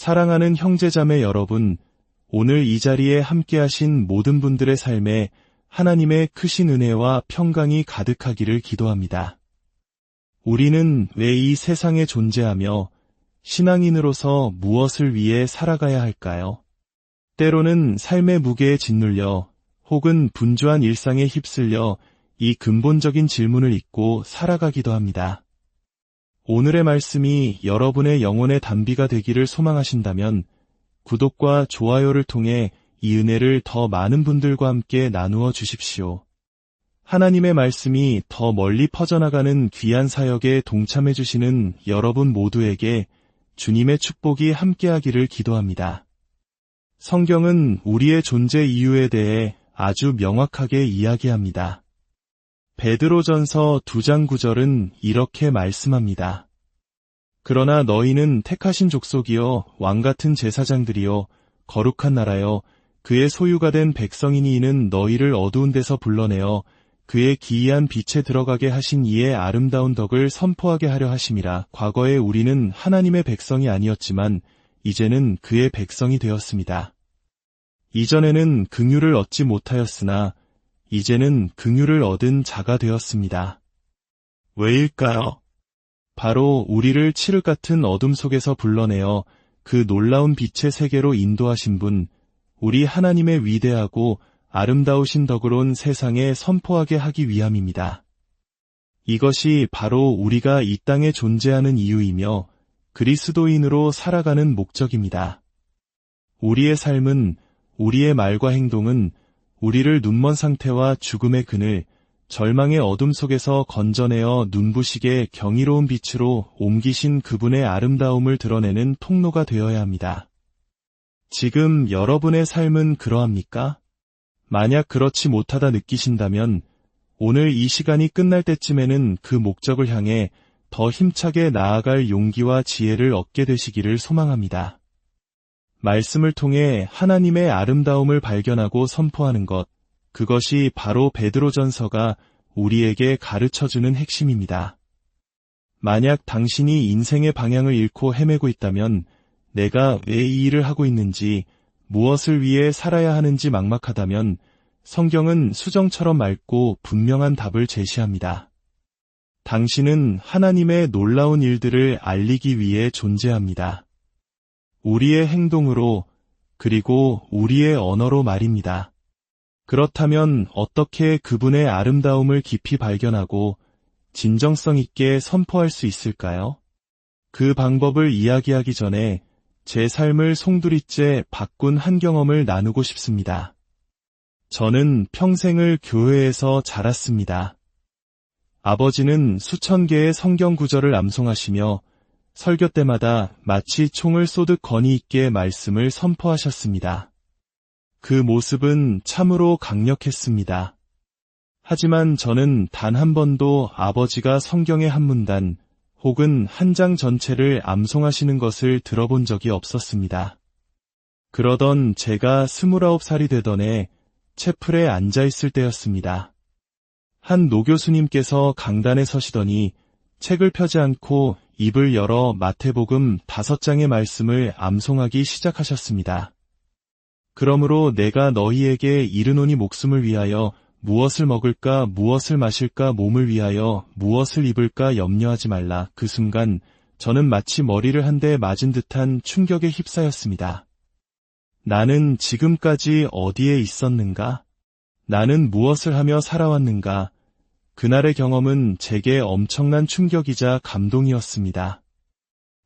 사랑하는 형제자매 여러분, 오늘 이 자리에 함께하신 모든 분들의 삶에 하나님의 크신 은혜와 평강이 가득하기를 기도합니다. 우리는 왜 이 세상에 존재하며 신앙인으로서 무엇을 위해 살아가야 할까요? 때로는 삶의 무게에 짓눌려 혹은 분주한 일상에 휩쓸려 이 근본적인 질문을 잊고 살아가기도 합니다. 오늘의 말씀이 여러분의 영혼의 단비가 되기를 소망하신다면 구독과 좋아요를 통해 이 은혜를 더 많은 분들과 함께 나누어 주십시오. 하나님의 말씀이 더 멀리 퍼져나가는 귀한 사역에 동참해 주시는 여러분 모두에게 주님의 축복이 함께하기를 기도합니다. 성경은 우리의 존재 이유에 대해 아주 명확하게 이야기합니다. 베드로전서 2장 9절은 이렇게 말씀합니다. 그러나 너희는 택하신 족속이요 왕같은 제사장들이요 거룩한 나라요 그의 소유가 된 백성이니 이는 너희를 어두운 데서 불러내어 그의 기이한 빛에 들어가게 하신 이의 아름다운 덕을 선포하게 하려 하심이라. 과거에 우리는 하나님의 백성이 아니었지만 이제는 그의 백성이 되었습니다. 이전에는 긍휼을 얻지 못하였으나 이제는 긍휼을 얻은 자가 되었습니다. 왜일까요? 바로 우리를 칠흑 같은 어둠 속에서 불러내어 그 놀라운 빛의 세계로 인도하신 분, 우리 하나님의 위대하고 아름다우신 덕을 세상에 선포하게 하기 위함입니다. 이것이 바로 우리가 이 땅에 존재하는 이유이며 그리스도인으로 살아가는 목적입니다. 우리의 삶은, 우리의 말과 행동은 우리를 눈먼 상태와 죽음의 그늘, 절망의 어둠 속에서 건져내어 눈부시게 경이로운 빛으로 옮기신 그분의 아름다움을 드러내는 통로가 되어야 합니다. 지금 여러분의 삶은 그러합니까? 만약 그렇지 못하다 느끼신다면 오늘 이 시간이 끝날 때쯤에는 그 목적을 향해 더 힘차게 나아갈 용기와 지혜를 얻게 되시기를 소망합니다. 말씀을 통해 하나님의 아름다움을 발견하고 선포하는 것, 그것이 바로 베드로전서가 우리에게 가르쳐주는 핵심입니다. 만약 당신이 인생의 방향을 잃고 헤매고 있다면 내가 왜 이 일을 하고 있는지, 무엇을 위해 살아야 하는지 막막하다면 성경은 수정처럼 맑고 분명한 답을 제시합니다. 당신은 하나님의 놀라운 일들을 알리기 위해 존재합니다. 우리의 행동으로, 그리고 우리의 언어로 말입니다. 그렇다면 어떻게 그분의 아름다움을 깊이 발견하고 진정성 있게 선포할 수 있을까요? 그 방법을 이야기하기 전에 제 삶을 송두리째 바꾼 한 경험을 나누고 싶습니다. 저는 평생을 교회에서 자랐습니다. 아버지는 수천 개의 성경 구절을 암송하시며 설교 때마다 마치 총을 쏘듯 권위 있게 말씀을 선포하셨습니다. 그 모습은 참으로 강력했습니다. 하지만 저는 단 한 번도 아버지가 성경의 한 문단 혹은 한 장 전체를 암송하시는 것을 들어본 적이 없었습니다. 그러던 제가 29살이 되던 해 채플에 앉아있을 때였습니다. 한 노교수님께서 강단에 서시더니 책을 펴지 않고 입을 열어 마태복음 5장의 말씀을 암송하기 시작하셨습니다. 그러므로 내가 너희에게 이르노니 목숨을 위하여 무엇을 먹을까 무엇을 마실까 몸을 위하여 무엇을 입을까 염려하지 말라. 그 순간 저는 마치 머리를 한 대 맞은 듯한 충격에 휩싸였습니다. 나는 지금까지 어디에 있었는가? 나는 무엇을 하며 살아왔는가? 그날의 경험은 제게 엄청난 충격이자 감동이었습니다.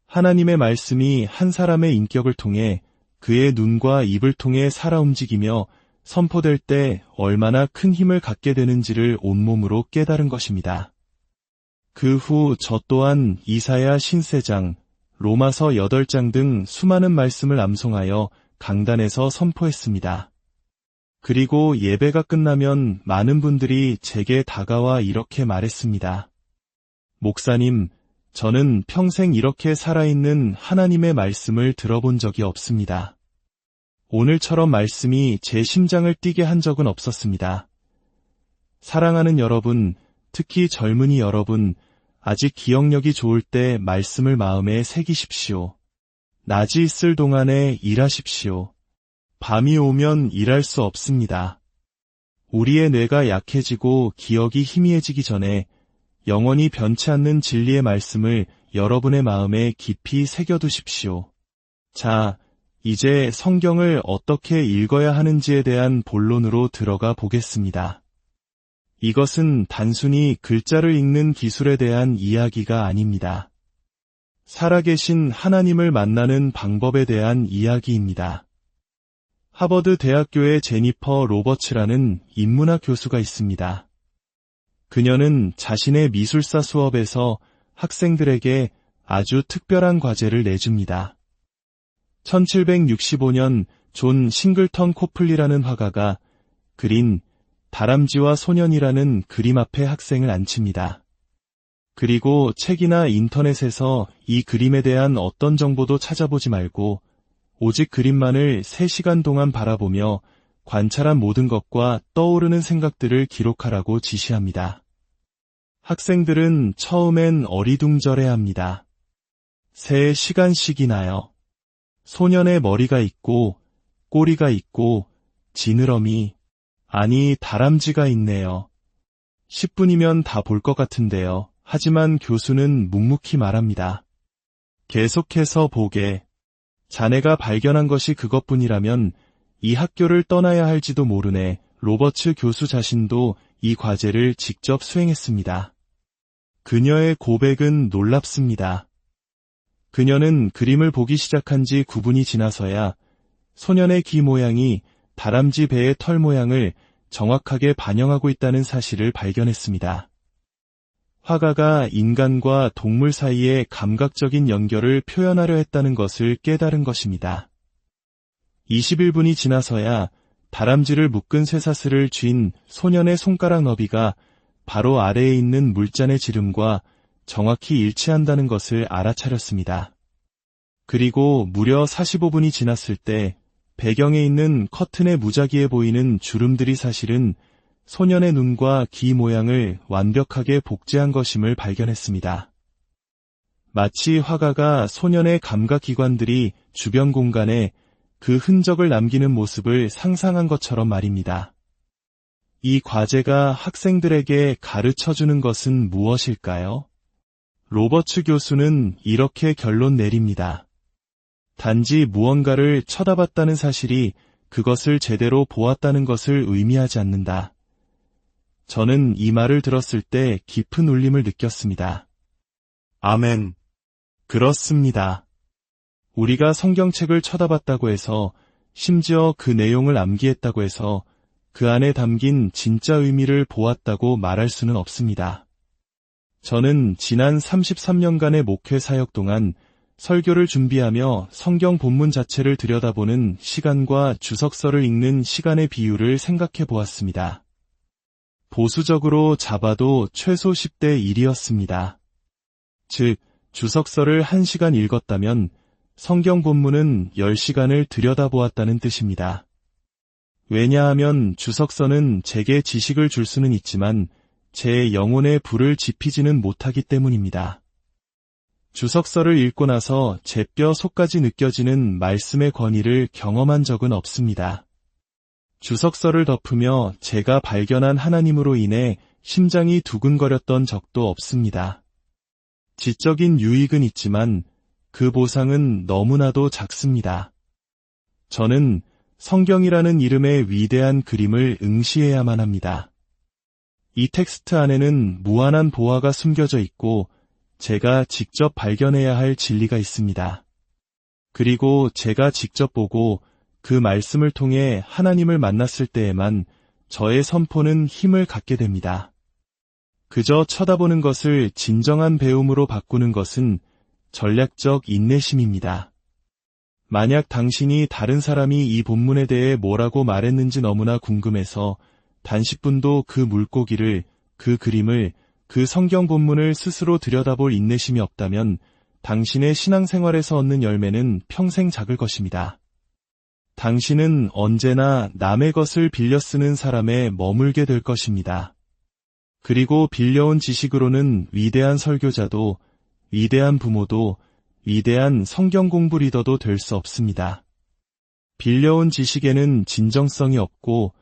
하나님의 말씀이 한 사람의 인격을 통해 그의 눈과 입을 통해 살아 움직이며 선포될 때 얼마나 큰 힘을 갖게 되는지를 온몸으로 깨달은 것입니다. 그 후 저 또한 이사야 신세장, 로마서 8장 등 수많은 말씀을 암송하여 강단에서 선포했습니다. 그리고 예배가 끝나면 많은 분들이 제게 다가와 이렇게 말했습니다. 목사님, 저는 평생 이렇게 살아있는 하나님의 말씀을 들어본 적이 없습니다. 오늘처럼 말씀이 제 심장을 뛰게 한 적은 없었습니다. 사랑하는 여러분, 특히 젊은이 여러분, 아직 기억력이 좋을 때 말씀을 마음에 새기십시오. 낮이 있을 동안에 일하십시오. 밤이 오면 일할 수 없습니다. 우리의 뇌가 약해지고 기억이 희미해지기 전에 영원히 변치 않는 진리의 말씀을 여러분의 마음에 깊이 새겨두십시오. 자, 이제 성경을 어떻게 읽어야 하는지에 대한 본론으로 들어가 보겠습니다. 이것은 단순히 글자를 읽는 기술에 대한 이야기가 아닙니다. 살아계신 하나님을 만나는 방법에 대한 이야기입니다. 하버드 대학교의 제니퍼 로버츠라는 인문학 교수가 있습니다. 그녀는 자신의 미술사 수업에서 학생들에게 아주 특별한 과제를 내줍니다. 1765년 존 싱글턴 코플리라는 화가가 그린 다람쥐와 소년이라는 그림 앞에 학생을 앉힙니다. 그리고 책이나 인터넷에서 이 그림에 대한 어떤 정보도 찾아보지 말고 오직 그림만을 3시간 동안 바라보며 관찰한 모든 것과 떠오르는 생각들을 기록하라고 지시합니다. 학생들은 처음엔 어리둥절해합니다. 3시간씩이나요. 소년의 머리가 있고 꼬리가 있고 지느러미, 아니 다람쥐가 있네요. 10분이면 다 볼 것 같은데요. 하지만 교수는 묵묵히 말합니다. 계속해서 보게. 자네가 발견한 것이 그것뿐이라면 이 학교를 떠나야 할지도 모르네. 로버츠 교수 자신도 이 과제를 직접 수행했습니다. 그녀의 고백은 놀랍습니다. 그녀는 그림을 보기 시작한 지 9분이 지나서야 소년의 귀 모양이 다람쥐 배의 털 모양을 정확하게 반영하고 있다는 사실을 발견했습니다. 화가가 인간과 동물 사이의 감각적인 연결을 표현하려 했다는 것을 깨달은 것입니다. 21분이 지나서야 다람쥐를 묶은 쇠사슬을 쥔 소년의 손가락 너비가 바로 아래에 있는 물잔의 지름과 정확히 일치한다는 것을 알아차렸습니다. 그리고 무려 45분이 지났을 때 배경에 있는 커튼의 무작위에 보이는 주름들이 사실은 소년의 눈과 귀 모양을 완벽하게 복제한 것임을 발견했습니다. 마치 화가가 소년의 감각기관들이 주변 공간에 그 흔적을 남기는 모습을 상상한 것처럼 말입니다. 이 과제가 학생들에게 가르쳐주는 것은 무엇일까요? 로버츠 교수는 이렇게 결론 내립니다. 단지 무언가를 쳐다봤다는 사실이 그것을 제대로 보았다는 것을 의미하지 않는다. 저는 이 말을 들었을 때 깊은 울림을 느꼈습니다. 아멘. 그렇습니다. 우리가 성경책을 쳐다봤다고 해서, 심지어 그 내용을 암기했다고 해서 그 안에 담긴 진짜 의미를 보았다고 말할 수는 없습니다. 저는 지난 33년간의 목회 사역 동안 설교를 준비하며 성경 본문 자체를 들여다보는 시간과 주석서를 읽는 시간의 비율을 생각해 보았습니다. 보수적으로 잡아도 최소 10대 1이었습니다. 즉, 주석서를 1시간 읽었다면 성경 본문은 10시간을 들여다보았다는 뜻입니다. 왜냐하면 주석서는 제게 지식을 줄 수는 있지만 제 영혼의 불을 지피지는 못하기 때문입니다. 주석서를 읽고 나서 제 뼈 속까지 느껴지는 말씀의 권위를 경험한 적은 없습니다. 주석서를 덮으며 제가 발견한 하나님으로 인해 심장이 두근거렸던 적도 없습니다. 지적인 유익은 있지만 그 보상은 너무나도 작습니다. 저는 성경이라는 이름의 위대한 그림을 응시해야만 합니다. 이 텍스트 안에는 무한한 보화가 숨겨져 있고 제가 직접 발견해야 할 진리가 있습니다. 그리고 제가 직접 보고 그 말씀을 통해 하나님을 만났을 때에만 저의 선포는 힘을 갖게 됩니다. 그저 쳐다보는 것을 진정한 배움으로 바꾸는 것은 전략적 인내심입니다. 만약 당신이 다른 사람이 이 본문에 대해 뭐라고 말했는지 너무나 궁금해서 단 10분도 그 물고기를, 그 그림을, 그 성경 본문을 스스로 들여다볼 인내심이 없다면 당신의 신앙생활에서 얻는 열매는 평생 작을 것입니다. 당신은 언제나 남의 것을 빌려 쓰는 사람에 머물게 될 것입니다. 그리고 빌려온 지식으로는 위대한 설교자도, 위대한 부모도, 위대한 성경 공부 리더도 될 수 없습니다. 빌려온 지식에는 진정성이 없고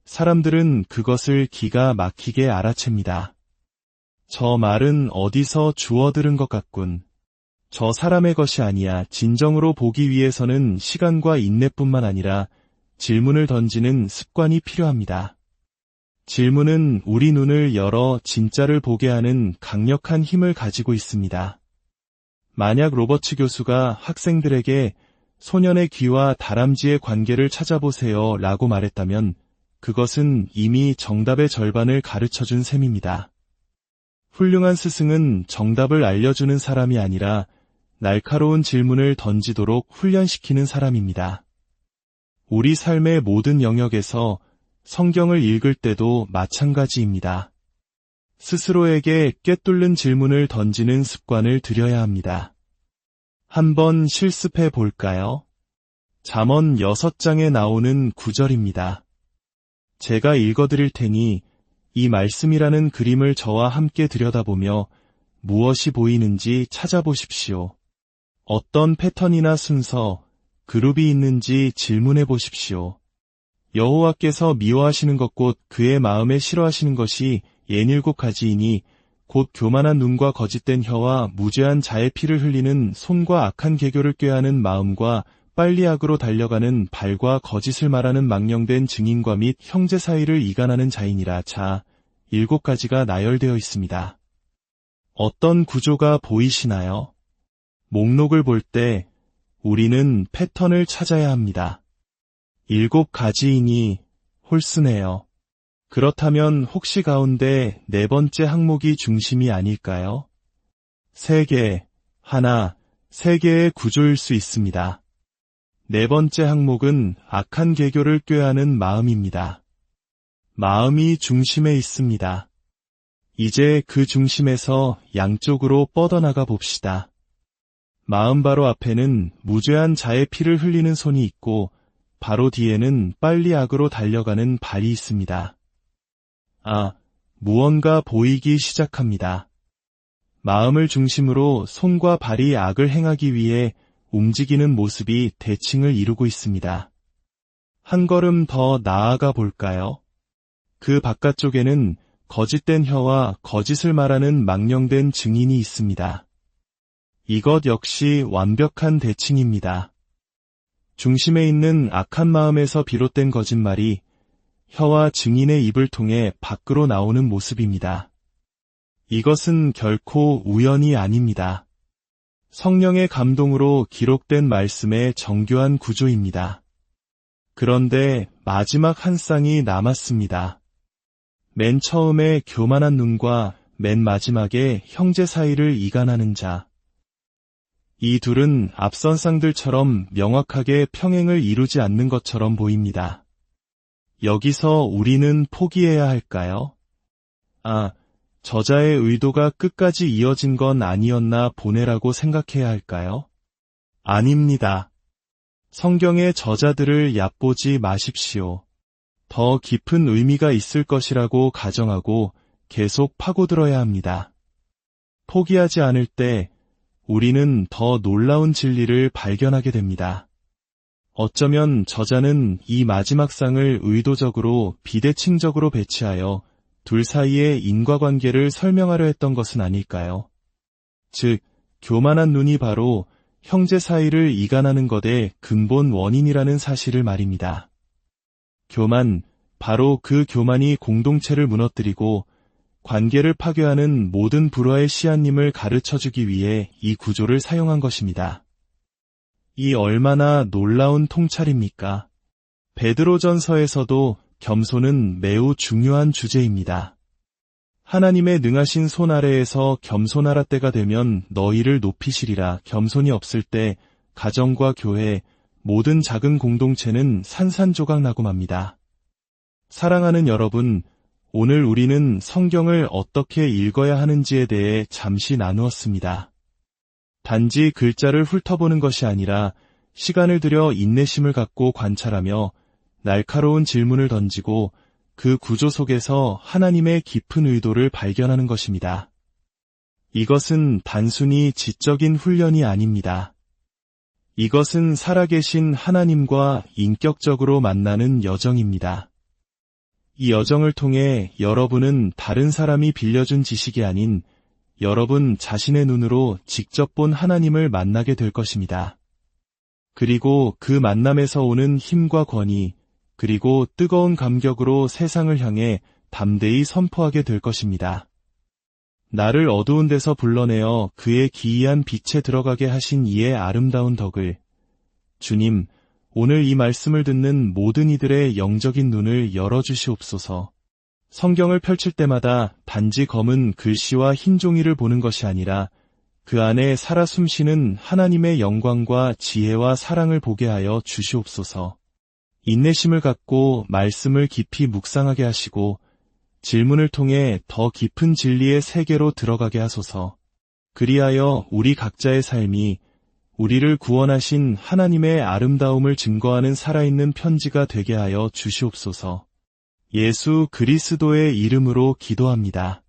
사람들은 그것을 기가 막히게 알아챕니다. 저 말은 어디서 주워 들은 것 같군. 저 사람의 것이 아니야. 진정으로 보기 위해서는 시간과 인내뿐만 아니라 질문을 던지는 습관이 필요합니다. 질문은 우리 눈을 열어 진짜를 보게 하는 강력한 힘을 가지고 있습니다. 만약 로버츠 교수가 학생들에게 소년의 귀와 다람쥐의 관계를 찾아보세요 라고 말했다면 그것은 이미 정답의 절반을 가르쳐준 셈입니다. 훌륭한 스승은 정답을 알려주는 사람이 아니라 날카로운 질문을 던지도록 훈련시키는 사람입니다. 우리 삶의 모든 영역에서 성경을 읽을 때도 마찬가지입니다. 스스로에게 꿰뚫는 질문을 던지는 습관을 들여야 합니다. 한번 실습해 볼까요? 잠언 6장에 나오는 구절입니다. 제가 읽어드릴 테니 이 말씀이라는 그림을 저와 함께 들여다보며 무엇이 보이는지 찾아보십시오. 어떤 패턴이나 순서, 그룹이 있는지 질문해 보십시오. 여호와께서 미워하시는 것 곧 그의 마음에 싫어하시는 것이 67가지이니 곧 교만한 눈과 거짓된 혀와 무죄한 자의 피를 흘리는 손과 악한 계교를 꾀하는 마음과 빨리 악으로 달려가는 발과 거짓을 말하는 망령된 증인과 및 형제 사이를 이간하는 자이니라. 자, 7가지가 나열되어 있습니다. 어떤 구조가 보이시나요? 목록을 볼 때 우리는 패턴을 찾아야 합니다. 7가지이니 홀수네요. 그렇다면 혹시 가운데 4번째 항목이 중심이 아닐까요? 3개, 하나, 3개의 구조일 수 있습니다. 4번째 항목은 악한 계교를 꾀하는 마음입니다. 마음이 중심에 있습니다. 이제 그 중심에서 양쪽으로 뻗어나가 봅시다. 마음 바로 앞에는 무죄한 자의 피를 흘리는 손이 있고 바로 뒤에는 빨리 악으로 달려가는 발이 있습니다. 무언가 보이기 시작합니다. 마음을 중심으로 손과 발이 악을 행하기 위해 움직이는 모습이 대칭을 이루고 있습니다. 한 걸음 더 나아가 볼까요? 그 바깥쪽에는 거짓된 혀와 거짓을 말하는 망령된 증인이 있습니다. 이것 역시 완벽한 대칭입니다. 중심에 있는 악한 마음에서 비롯된 거짓말이 혀와 증인의 입을 통해 밖으로 나오는 모습입니다. 이것은 결코 우연이 아닙니다. 성령의 감동으로 기록된 말씀의 정교한 구조입니다. 그런데 마지막 한 쌍이 남았습니다. 맨 처음에 교만한 눈과 맨 마지막에 형제 사이를 이간하는 자. 이 둘은 앞선 쌍들처럼 명확하게 평행을 이루지 않는 것처럼 보입니다. 여기서 우리는 포기해야 할까요? 저자의 의도가 끝까지 이어진 건 아니었나 보네라고 생각해야 할까요? 아닙니다. 성경의 저자들을 얕보지 마십시오. 더 깊은 의미가 있을 것이라고 가정하고 계속 파고들어야 합니다. 포기하지 않을 때 우리는 더 놀라운 진리를 발견하게 됩니다. 어쩌면 저자는 이 마지막 쌍을 의도적으로 비대칭적으로 배치하여 둘 사이의 인과관계를 설명하려 했던 것은 아닐까요? 즉, 교만한 눈이 바로 형제 사이를 이간하는 것의 근본 원인이라는 사실을 말입니다. 교만, 바로 그 교만이 공동체를 무너뜨리고 관계를 파괴하는 모든 불화의 씨앗님을 가르쳐주기 위해 이 구조를 사용한 것입니다. 이 얼마나 놀라운 통찰입니까? 베드로전서에서도 겸손은 매우 중요한 주제입니다. 하나님의 능하신 손 아래에서 겸손하라 때가 되면 너희를 높이시리라. 겸손이 없을 때 가정과 교회, 모든 작은 공동체는 산산조각 나고 맙니다. 사랑하는 여러분, 오늘 우리는 성경을 어떻게 읽어야 하는지에 대해 잠시 나누었습니다. 단지 글자를 훑어보는 것이 아니라 시간을 들여 인내심을 갖고 관찰하며 날카로운 질문을 던지고 그 구조 속에서 하나님의 깊은 의도를 발견하는 것입니다. 이것은 단순히 지적인 훈련이 아닙니다. 이것은 살아계신 하나님과 인격적으로 만나는 여정입니다. 이 여정을 통해 여러분은 다른 사람이 빌려준 지식이 아닌 여러분 자신의 눈으로 직접 본 하나님을 만나게 될 것입니다. 그리고 그 만남에서 오는 힘과 권위, 그리고 뜨거운 감격으로 세상을 향해 담대히 선포하게 될 것입니다. 나를 어두운 데서 불러내어 그의 기이한 빛에 들어가게 하신 이의 아름다운 덕을, 주님, 오늘 이 말씀을 듣는 모든 이들의 영적인 눈을 열어주시옵소서. 성경을 펼칠 때마다 단지 검은 글씨와 흰 종이를 보는 것이 아니라 그 안에 살아 숨쉬는 하나님의 영광과 지혜와 사랑을 보게 하여 주시옵소서. 인내심을 갖고 말씀을 깊이 묵상하게 하시고 질문을 통해 더 깊은 진리의 세계로 들어가게 하소서. 그리하여 우리 각자의 삶이 우리를 구원하신 하나님의 아름다움을 증거하는 살아있는 편지가 되게 하여 주시옵소서. 예수 그리스도의 이름으로 기도합니다.